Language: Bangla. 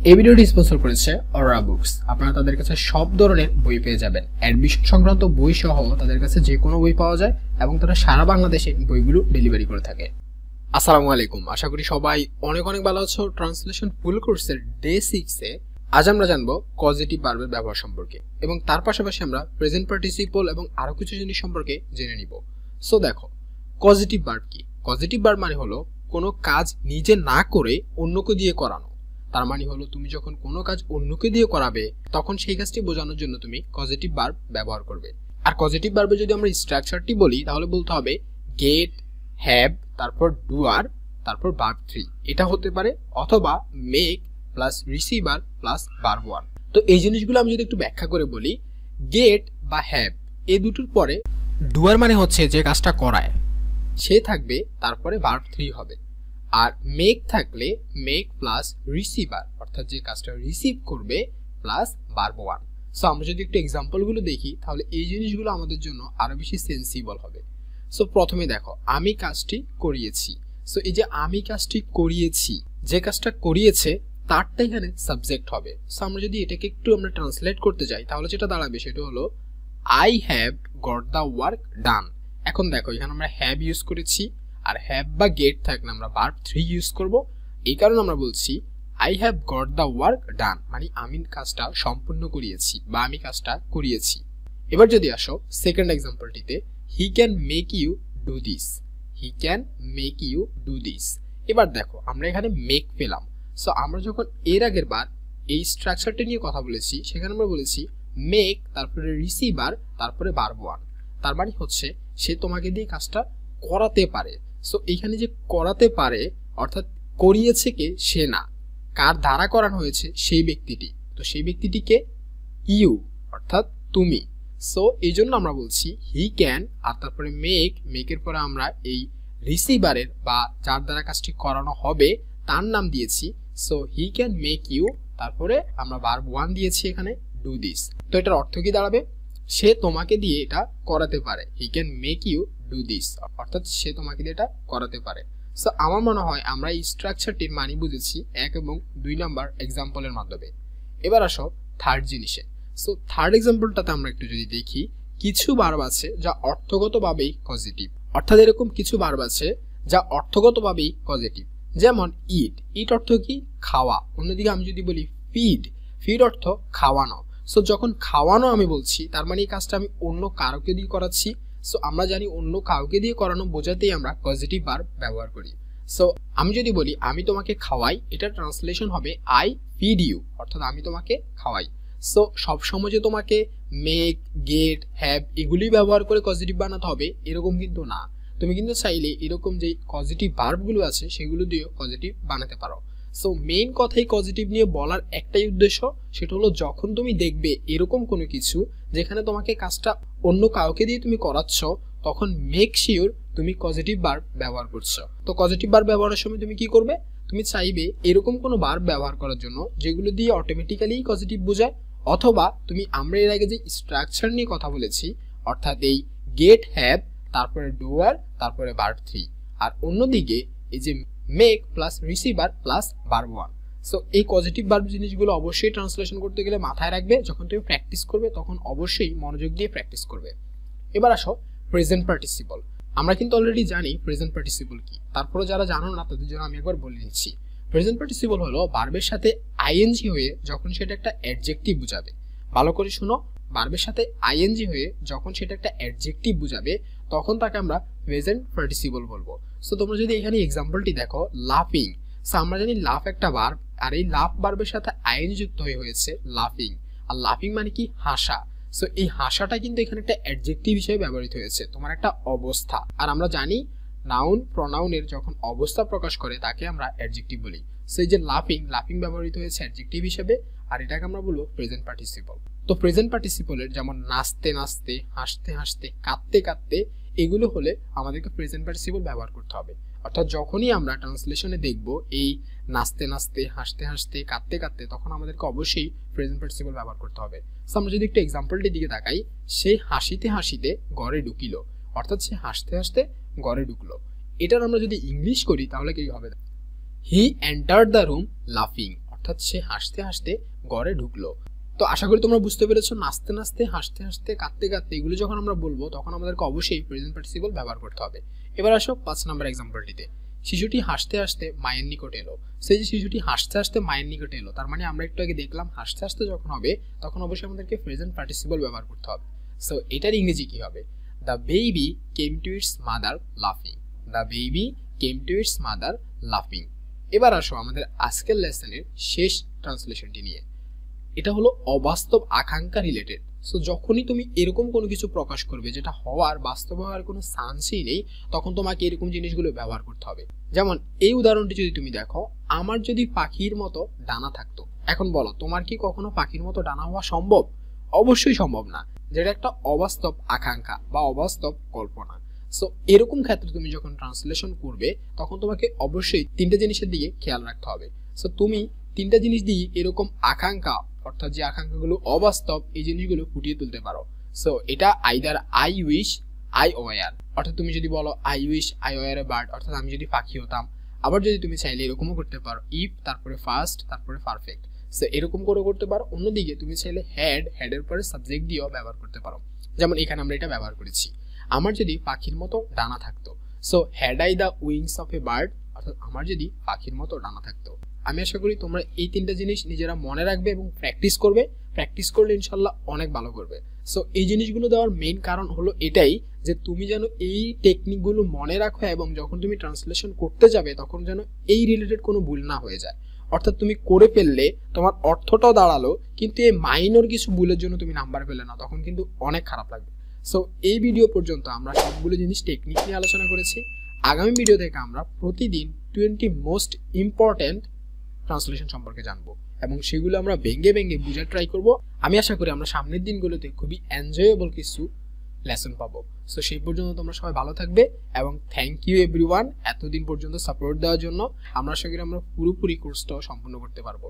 এই ভিডিওটি স্পন্সর করেছে অরা বুকস। আপনারা তাদের কাছে সব ধরনের বই পেয়ে যাবেন। অ্যাডমিশন সংক্রান্ত বই সহ তাদের কাছে যে কোনো বই পাওয়া যায় এবং তারা সারা বাংলাদেশে বইগুলো ডেলিভারি করে থাকে। আসসালামু আলাইকুম, আশা করি সবাই অনেক অনেক ভালো আছো। ট্রান্সলেশন ফুল কোর্সের ডে 6-এ আজ আমরা জানবো পজিটিভ ভার্বের ব্যবহার সম্পর্কে এবং তার পাশাপাশি আমরা প্রেজেন্ট পার্টিসিপল এবং আরো কিছু জিনিস সম্পর্কে জেনে নিব। সো দেখো, পজিটিভ ভার্ব কি? পজিটিভ ভার্ব মানে হলো কোনো কাজ নিজে না করে অন্যকে দিয়ে করানো। তার মানে হলো তুমি যখন কোনো কাজ অন্যকে দিয়ে করাবে তখন সেই কাজটি বোঝানোর জন্য তুমি পজিটিভ ভার্ব ব্যবহার করবে। আর পজিটিভ ভার্বে যদি আমরা স্ট্রাকচারটি বলি তাহলে বলতে হবে গেট, হ্যাভ, তারপর ডুয়ার, তারপর ভার্ব 3। এটা হতে পারে অথবা make plus receiver plus verb 1। তো এই জিনিসগুলো আমি যদি একটু ব্যাখ্যা করে বলি, গেট বা হ্যাভ এই দুটোর পরে ডুয়ার মানে হচ্ছে যে কাজটা করায় সে থাকবে, তারপরে ভার্ব 3 হবে। আর মেক থাকলে মেক প্লাস রিসিভার অর্থাৎ যে কাজটা রিসিভ করবে প্লাস ভার্ব 1। সো আমরা যদি একটু এক্সাম্পলগুলো দেখি তাহলে এই জিনিসগুলো আমাদের জন্য আরো বেশি সেন্সিবল হবে। সো প্রথমে দেখো, আমি কাজটি করিয়েছি। সো এই যে আমি কাজটি করিয়েছি, যে কাজটা করিয়েছে তারটা এখানে সাবজেক্ট হবে। সো আমরা যদি এটাকে একটু আমরা ট্রান্সলেট করতে যাই তাহলে যেটা দাঁড়াবে সেটা হলো I have got the work done. এখন দেখো, এখানে আমরা হ্যাভ ইউজ করেছি আর হ্যাভ বা গেট থাকলে আমরা ভার্ব 3 ইউজ করব। এই কারণে আমরা বলছি I have got the work done, মানে আমি কাজটা সম্পূর্ণ করিয়েছি বা আমি কাজটা করিয়েছি। এবার যদি আসো সেকেন্ড এক্সাম্পলটিতে, he can make you do this. He can make you do this. এবার দেখো আমরা এখানে মেক পেলাম। সো আমরা যখন এর আগের বার এই স্ট্রাকচারটা নিয়ে কথা বলেছি সেখানে আমরা বলেছি মেক, তারপরে রিসিভার, তারপরে ভার্ব 1। তার মানে হচ্ছে সে তোমাকে দিয়ে কাজটা করাতে পারে। সো এখানে যে করাতে পারে অর্থাৎ করিয়েছে কে? সে না, কার দ্বারা করানো হয়েছে? সেই ব্যক্তিটি। তো সেই ব্যক্তিটিকে ইউ অর্থাৎ তুমি। সো এই জন্য আমরা বলছি হি ক্যান, আর তারপরে মেক, মেকের পরে আমরা এই রিসিভারের বা যার দ্বারা কাজটি করানো হবে তার নাম দিয়েছি। So he can make you, তারপরে আমরা ভার্ব 1 দিয়েছি এখানে ডু দিস। তো এটার অর্থ কি দাঁড়াবে? সে তোমাকে দিয়ে এটা করাতে পারে। He can make you do this অর্থাৎ সে তোমাকে দিয়ে এটা করাতে পারে। সো আমার মনে হয় আমরা এই স্ট্রাকচারটির মানে বুঝেছি 1 এবং 2 নাম্বার এক্সাম্পলের মাধ্যমে। এবার আসো থার্ড জিনিসে। সো থার্ড এক্সাম্পলটাতে আমরা একটু যদি দেখি, কিছু ভার্ব আছে যা অর্থগতভাবেই পজিটিভ। অর্থাৎ এরকম কিছু ভার্ব আছে যা অর্থগতভাবেই পজিটিভ। যেমন ইট, ইট অর্থ কি? খাওয়া। অন্যদিকে আমি যদি বলি ফিড, ফিড অর্থ খাওয়ানো। সো যখন খাওয়ানো আমি বলছি তার মানে এই কাজটা আমি অন্য কাউকে দিয়ে করাচ্ছি। সো আমরা জানি অন্য কাউকে দিয়ে করানো বোঝাতেই আমরা পজিটিভ ভার্ব ব্যবহার করি। সো আমি যদি বলি আমি তোমাকে খাওয়াই, এটা ট্রান্সলেশন হবে আই ফিড ইউ অর্থাৎ আমি তোমাকে খাওয়াই। সো সবসময় যে তোমাকে মেক, গেট, হ্যাভ এগুলি ব্যবহার করে পজিটিভ বানাতে হবে এরকম কিন্তু না। তুমি কিন্তু চাইলে এরকম যে পজিটিভ ভার্বগুলো আছে সেগুলো দিয়ে পজিটিভ বানাতে পারো। সো মেইন কথাই পজিটিভ নিয়ে বলার একটাই উদ্দেশ্য, সেটা হলো যখন তুমি দেখবে এরকম কোনো কিছু যেখানে তোমাকে কাজটা অন্য কাউকে দিয়ে তুমি করাচ্ছ তখন মেক শিওর তুমি পজিটিভ ভার্ব ব্যবহার করছো। তো পজিটিভ ভার্ব ব্যবহারের সময় তুমি কি করবে? তুমি চাইবে এরকম কোনো ভার্ব ব্যবহার করার জন্য যেগুলো দিয়ে অটোমেটিক্যালি পজিটিভ বোঝায়, অথবা তুমি আমরা এর আগে যে স্ট্রাকচার নিয়ে কথা বলেছি অর্থাৎ এই গেট, হ্যাভ, তারপরে ডুয়ার, তারপরে ভার্ব 3, আর অন্যদিকে এই যে make plus receiver plus verb 1। So এই পজিটিভ ভার্ব জিনিসগুলো অবশ্যই ট্রান্সলেশন করতে গেলে মাথায় রাখবে। যখন তুমি প্র্যাকটিস করবে তখন অবশ্যই মনোযোগ দিয়ে প্র্যাকটিস করবে। এবার আসো প্রেজেন্ট পার্টিসিপল। আমরা কিন্তু অলরেডি জানি প্রেজেন্ট পার্টিসিপল কি, তারপরে যারা জানো না তাদের জন্য আমি একবার বলে দিচ্ছি। প্রেজেন্ট পার্টিসিপল হলো ভার্বের সাথে আইএনজি হয়ে যখন সেটা একটা অ্যাডজেক্টিভ বোঝাবে। ভালো করে শুনো, ভার্বের সাথে আইএনজি হয়ে যখন সেটা একটা অ্যাডজেক্টিভ বোঝাবে তখন তাকে আমরা প্রেজেন্ট পার্টিসিপল বলবো। সো তোমরা যদি এখানে এক্সাম্পলটি দেখো, লাফিং। সো আমরা জানি লাফ একটা ভার্ব, আর এই লাফ ভার্বের সাথে আইএনজি যুক্ত হয়ে হয়েছে লাফিং। আর লাফিং মানে কি? হাসা। সো এই হাসাটা কিন্তু এখানে একটা অ্যাডজেক্টিভ হিসেবে ব্যবহৃত হয়েছে, তোমার একটা অবস্থা। আর আমরা জানি নাউন প্রনাউনের যখন অবস্থা প্রকাশ করে তাকে আমরা অ্যাডজেক্টিভ বলি। সো এই যে লাফিং, লাফিং ব্যবহৃত হয়েছে অ্যাডজেক্টিভ হিসেবে, আর এটাকে আমরা বলবো প্রেজেন্ট পার্টিসিপল। তো প্রেজেন্ট পার্টিসিপলের যেমন নাচতে নাচতে, হাসতে হাসতে, কাঁদতে কাঁদতে এগুলো হলে আমাদেরকে প্রেজেন্ট পার্টিসিপল ব্যবহার করতে হবে। অর্থাৎ যখনই আমরা ট্রান্সলেশনে দেখব এই নাচতে নাচতে, হাসতে হাসতে, কাঁদতে কাঁদতে, তখন আমাদেরকে অবশ্যই প্রেজেন্ট পার্টিসিপল ব্যবহার করতে হবে। সো আমরা যদি একটু এক্সাম্পলটির দিকে তাকাই, সে হাসিতে হাসিতে ঘরে ঢুকিল অর্থাৎ সে হাসতে হাসতে ঘরে ঢুকলো। এটার আমরা যদি ইংলিশ করি তাহলে কি হবে? হি এন্টার্ড দ্য রুম লাফিং অর্থাৎ সে হাসতে হাসতে ঘরে ঢুকলো। তো আশা করি তোমরা বুঝতে পেরেছো, নাচতে নাচতে, হাসতে হাসতে, কাঁদতে কাঁদতে এগুলো যখন আমরা বলবো তখন আমাদেরকে অবশ্যই প্রেজেন্ট পার্টিসিপল ব্যবহার করতে হবে। এবার আসো 5 নম্বর এক্সাম্পলটিতে। শিশুটি হাসতে হাসতে মায়ের নিকট এলো। সেই যে শিশুটি হাসতে হাসতে মায়ের নিকট এলো, তার মানে আমরা একটু আগে দেখলাম হাসতে হাসতে যখন হবে তখন অবশ্যই আমাদেরকে প্রেজেন্ট পার্টিসিপল ব্যবহার করতে হবে। সো এটার ইংরেজি কি হবে? The baby came to its mother লাফিং। The baby came to its mother লাফিং। এবার আসো আমাদের আজকের লেসনের শেষ ট্রান্সলেশনটি নিয়ে। এটা হলো অবাস্তব আকাঙ্ক্ষা রিলেটেড। সো যখনই তুমি এরকম কোনো কিছু প্রকাশ করবে যেটা হওয়ার, বাস্তব হওয়ার কোনো চান্সই নেই, তখন তোমাকে এরকম জিনিসগুলো ব্যবহার করতে হবে। যেমন এই উদাহরণটি যদি তুমি দেখো, আমার যদি পাখির মতো ডানা থাকতো। এখন বলো, তোমার কি কখনো পাখির মতো ডানা হওয়া সম্ভব? অবশ্যই সম্ভব না, যেটা একটা অবাস্তব আকাঙ্ক্ষা বা অবাস্তব কল্পনা। সো এরকম ক্ষেত্রে তুমি যখন ট্রান্সলেশন করবে তখন তোমাকে অবশ্যই 3টে জিনিসের দিকে খেয়াল রাখতে হবে। সো তুমি 3টা জিনিস দিয়ে এরকম আকাঙ্ক্ষা, অর্থাৎ যে আকাঙ্ক্ষাগুলো অবাস্তব, এই জিনিসগুলো ফুটিয়ে তুলতে পারো। সো এটা either I wish, I were, অর্থাৎ তুমি যদি বলো I wish I were a bird, অর্থাৎ আমি যদি পাখি হতাম। আবার যদি তুমি চাইলে এরকমও করতে পারো, ইফ তারপরে ফার্স্ট তারপরে পারফেক্ট। সো এরকম করে করতে পারো। অন্যদিকে তুমি চাইলে হেডের পরে সাবজেক্ট দিয়েও ব্যবহার করতে পারো। যেমন এখানে আমরা এটা ব্যবহার করেছি, আমার যদি পাখির মতো ডানা থাকতো। So had I the wings of a bird, অর্থাৎ আমার যদি পাখির মতো ডানা থাকতো। আমি আশা করি তোমরা এই 3টা জিনিস নিজেরা মনে রাখবে এবং প্র্যাকটিস করবে। প্র্যাকটিস করলে ইনশাল্লাহ অনেক ভালো করবে। সো এই জিনিসগুলো দেওয়ার মেইন কারণ হলো এটাই যে তুমি যেন এই টেকনিকগুলো মনে রাখো এবং যখন তুমি ট্রান্সলেশন করতে যাবে তখন যেন এই রিলেটেড কোনো ভুল না হয়ে যায়। অর্থাৎ তুমি করে ফেললে তোমার অর্থটাও দাঁড়ালো, কিন্তু এই মাইনর কিছু ভুলের জন্য তুমি নাম্বার পেলে না, তখন কিন্তু অনেক খারাপ লাগবে। সো এই ভিডিও পর্যন্ত আমরা সবগুলো জিনিস টেকনিক নিয়ে আলোচনা করেছি। আগামী ভিডিও থেকে আমরা প্রতিদিন 20 মোস্ট ইম্পর্টেন্ট ট্রান্সলেশন সম্পর্কে জানবো এবং সেগুলো আমরা ভেঙে ভেঙে বোঝার ট্রাই করব। আমি আশা করি আমরা সামনের দিনগুলোতে খুবই এনজয়েবল কিছু লেসন পাবো। সো সেই পর্যন্ত তোমরা সবাই ভালো থাকবে এবং থ্যাংক ইউ এভরিওয়ান এতদিন পর্যন্ত সাপোর্ট দেওয়ার জন্য। আমরা আশা করি আমরা পুরোপুরি কোর্সটাও সম্পূর্ণ করতে পারবো।